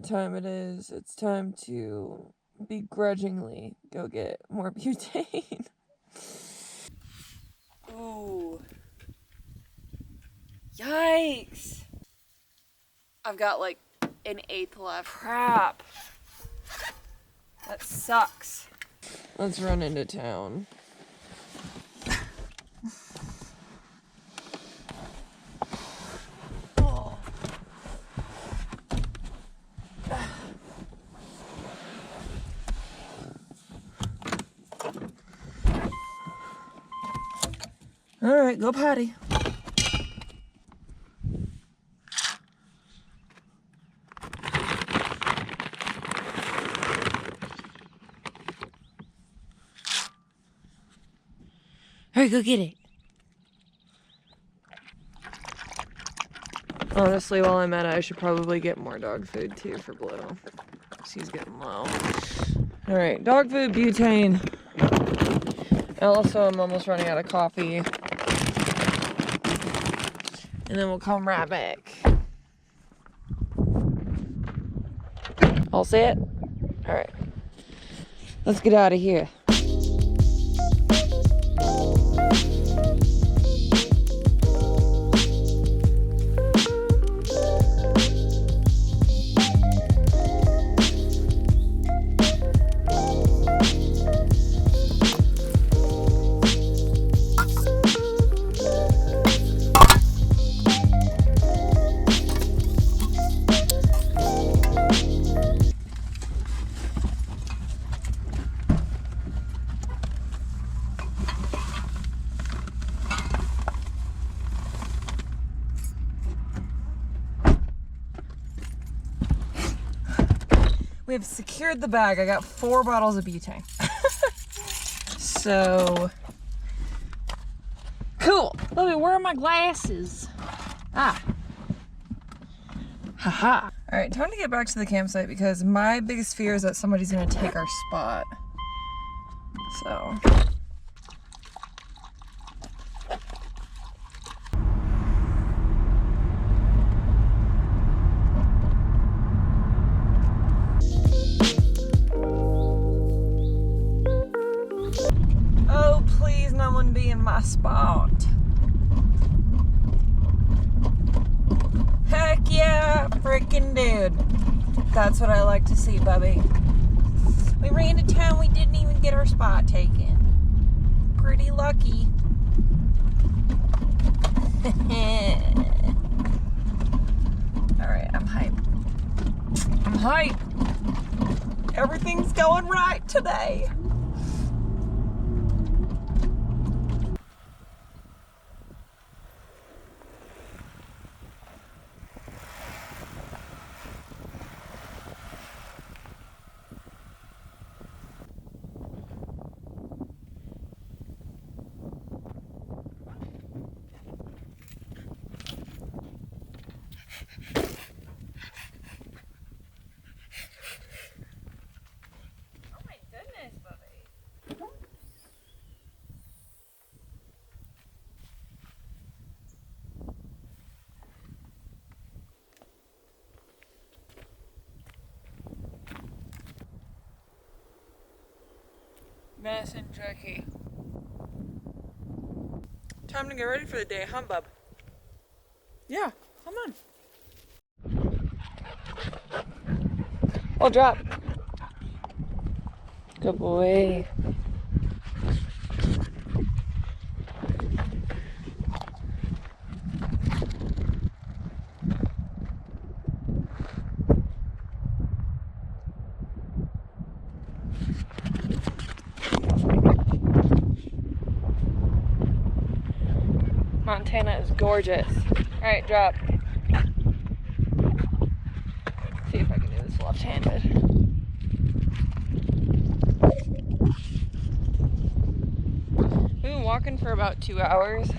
what time it is. It's time to begrudgingly go get more butane. Ooh. Yikes. I've got like an eighth left. Crap. That sucks. Let's run into town. All right, go potty. All right, go get it. Honestly, while I'm at it, I should probably get more dog food too for Blue. She's getting low. All right, dog food, butane. Also, I'm almost running out of coffee. And then we'll come right back. All set? All right. Let's get out of here. We have secured the bag. I got 4 bottles of butane. So, cool. Look, where are my glasses? Ah. Haha. All right, time to get back to the campsite because my biggest fear is that somebody's gonna take our spot. So. Oh, please, no one be in my spot. Heck yeah, freaking dude. That's what I like to see, Bubby. We ran to town, we didn't even get our spot taken. Pretty lucky. Alright, I'm hyped. I'm hyped. Everything's going right today. Nice and tricky. Time to get ready for the day, huh, bub? Yeah, come on. I'll drop. Good boy. Montana is gorgeous. Alright, drop. See if I can do this left-handed. We've been walking for about 2 hours.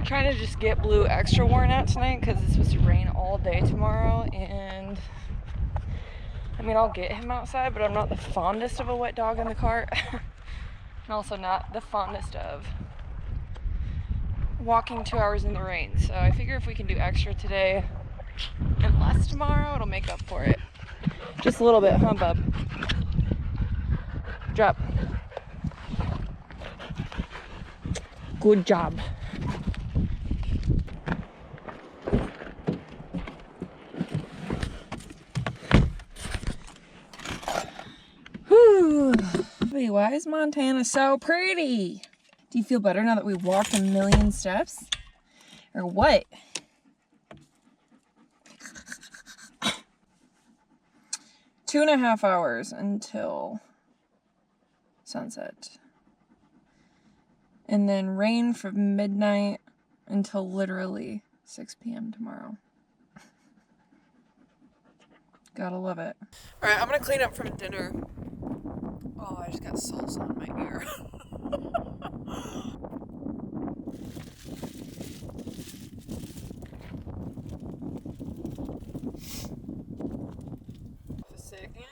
Trying to just get Blue extra worn out tonight because it's supposed to rain all day tomorrow, and I mean, I'll get him outside, but I'm not the fondest of a wet dog in the cart. And also not the fondest of walking 2 hours in the rain. So I figure if we can do extra today, and less tomorrow, it'll make up for it. Just a little bit, huh, bub? Drop. Good job. Whew. Why is Montana so pretty? Do you feel better now that we walked 1,000,000 steps? Or what? Two and a half hours until sunset. And then rain from midnight until literally 6 p.m. tomorrow. Gotta love it. Alright, I'm gonna clean up from dinner. Oh, I just got salsa on my ear. A second.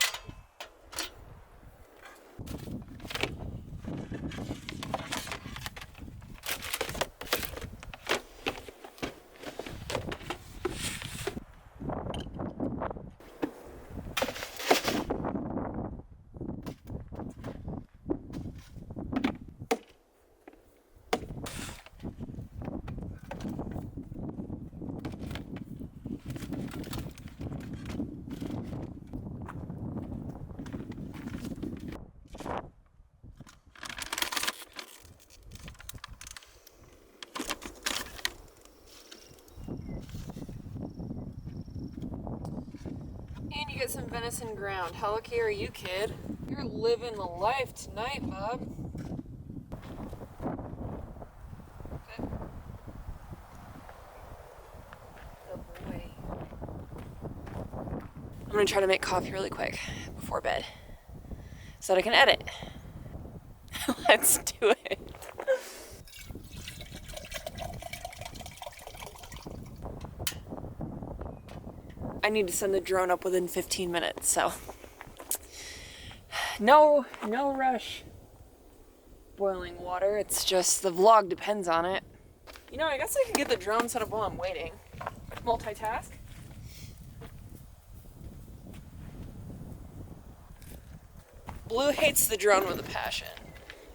And you get some venison ground. How lucky are you, kid? You're living the life tonight, bub. Good. Good boy. I'm gonna try to make coffee really quick before bed so that I can edit. Let's do it. I need to send the drone up within 15 minutes, so no rush. Boiling water, it's just the vlog depends on it. You know, I guess I can get the drone set up while I'm waiting. Multitask. Blue hates the drone with a passion.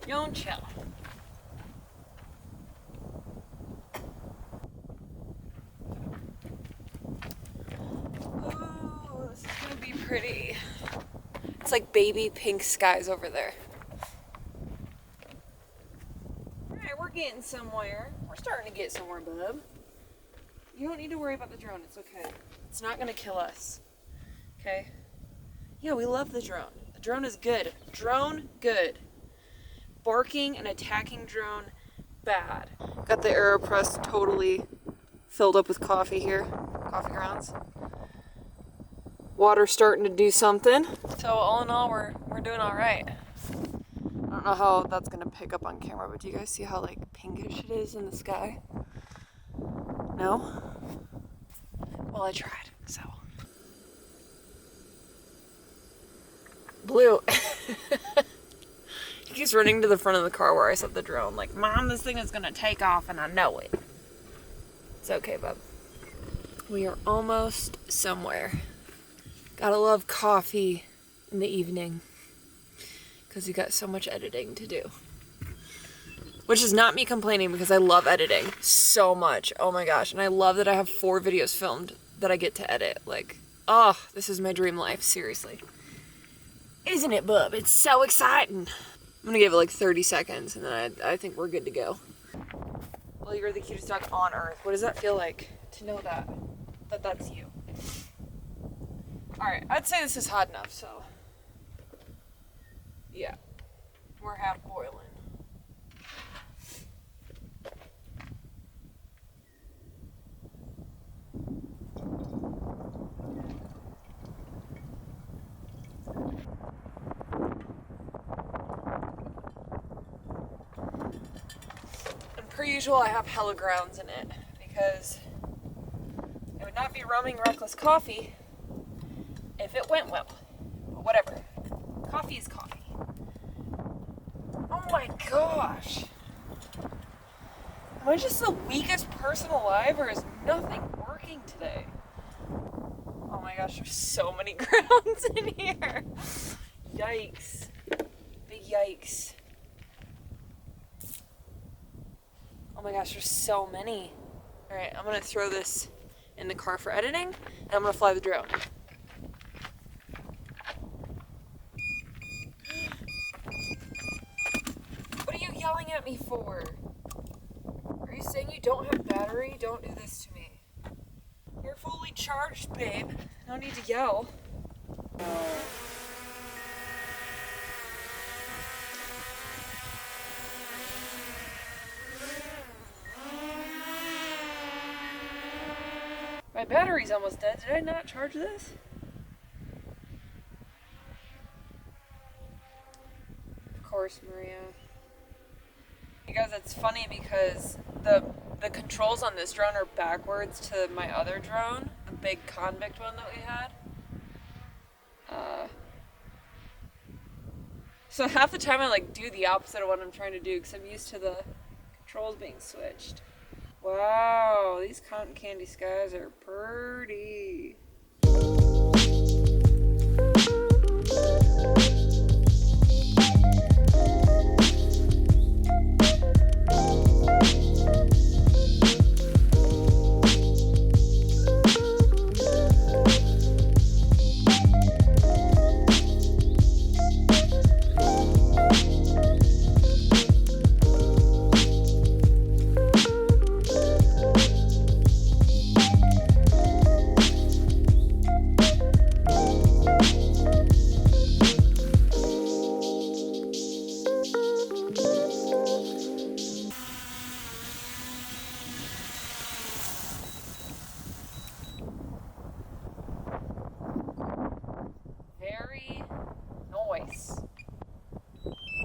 Don't chill. Pretty. It's like baby pink skies over there. Alright, we're getting somewhere. We're starting to get somewhere, bub. You don't need to worry about the drone. It's okay. It's not going to kill us. Okay? Yeah, we love the drone. The drone is good. Drone, good. Barking and attacking drone, bad. Got the AeroPress totally filled up with coffee here. Coffee grounds. Water's starting to do something. So all in all, we're doing all right. I don't know how that's gonna pick up on camera, but do you guys see how like pinkish it is in the sky? No? Well, I tried, so. Blue. He keeps running to the front of the car where I set the drone. Like, Mom, this thing is gonna take off and I know it. It's okay, bub. We are almost somewhere. Gotta love coffee in the evening because you got so much editing to do. Which is not me complaining because I love editing so much. Oh my gosh. And I love that I have 4 videos filmed that I get to edit. Like, oh, this is my dream life. Seriously. Isn't it, bub? It's so exciting. I'm gonna give it like 30 seconds and then I think we're good to go. Well, you're the cutest dog on earth. What does that feel like to know that that's you? Alright, I'd say this is hot enough, so yeah, we're half boiling. And per usual, I have hella grounds in it because it would not be roaming reckless coffee if it went well. But whatever. Coffee is coffee. Oh my gosh. Am I just the weakest person alive or is nothing working today? my gosh, there's so many grounds in here. Yikes. Big yikes. Oh my gosh, there's so many. All right, I'm gonna throw this in the car for editing, and I'm gonna fly the drone. What are you yelling at me for? Are you saying you don't have battery? Don't do this to me. You're fully charged, babe. No need to yell. My battery's almost dead. Did I not charge this? Of course, Maria. You guys, it's funny because the controls on this drone are backwards to my other drone, the big convict one that we had. So half the time I like do the opposite of what I'm trying to do because I'm used to the controls being switched. Wow, these cotton candy skies are pretty. Very nice.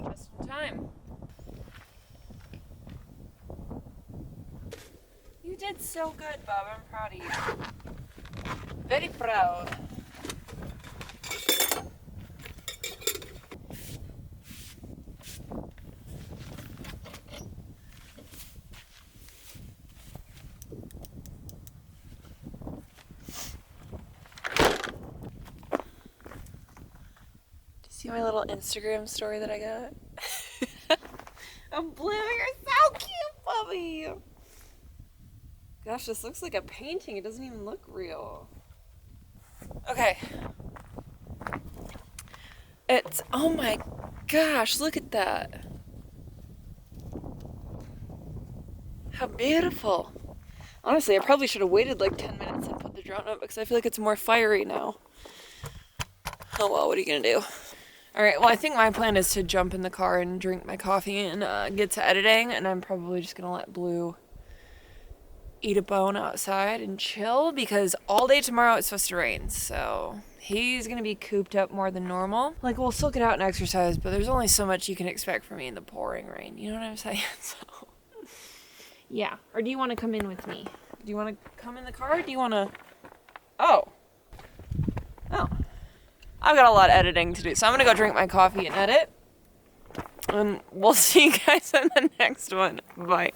Just in time. You did so good, Bob. I'm proud of you. Very proud. See my little Instagram story that I got? I'm blue. You're so cute, puppy. Gosh, this looks like a painting. It doesn't even look real. Okay. It's, oh my gosh, look at that. How beautiful. Honestly, I probably should have waited like 10 minutes and put the drone up because I feel like it's more fiery now. Oh well, what are you gonna do? Alright, well I think my plan is to jump in the car and drink my coffee and get to editing, and I'm probably just gonna let Blue eat a bone outside and chill because all day tomorrow it's supposed to rain, so he's gonna be cooped up more than normal. Like, we'll still get out and exercise, but there's only so much you can expect from me in the pouring rain, you know what I'm saying? So, yeah. Or do you want to come in with me? Do you want to come in the car, or do you want to... Oh. I've got a lot of editing to do, so I'm gonna go drink my coffee and edit. And we'll see you guys in the next one. Bye.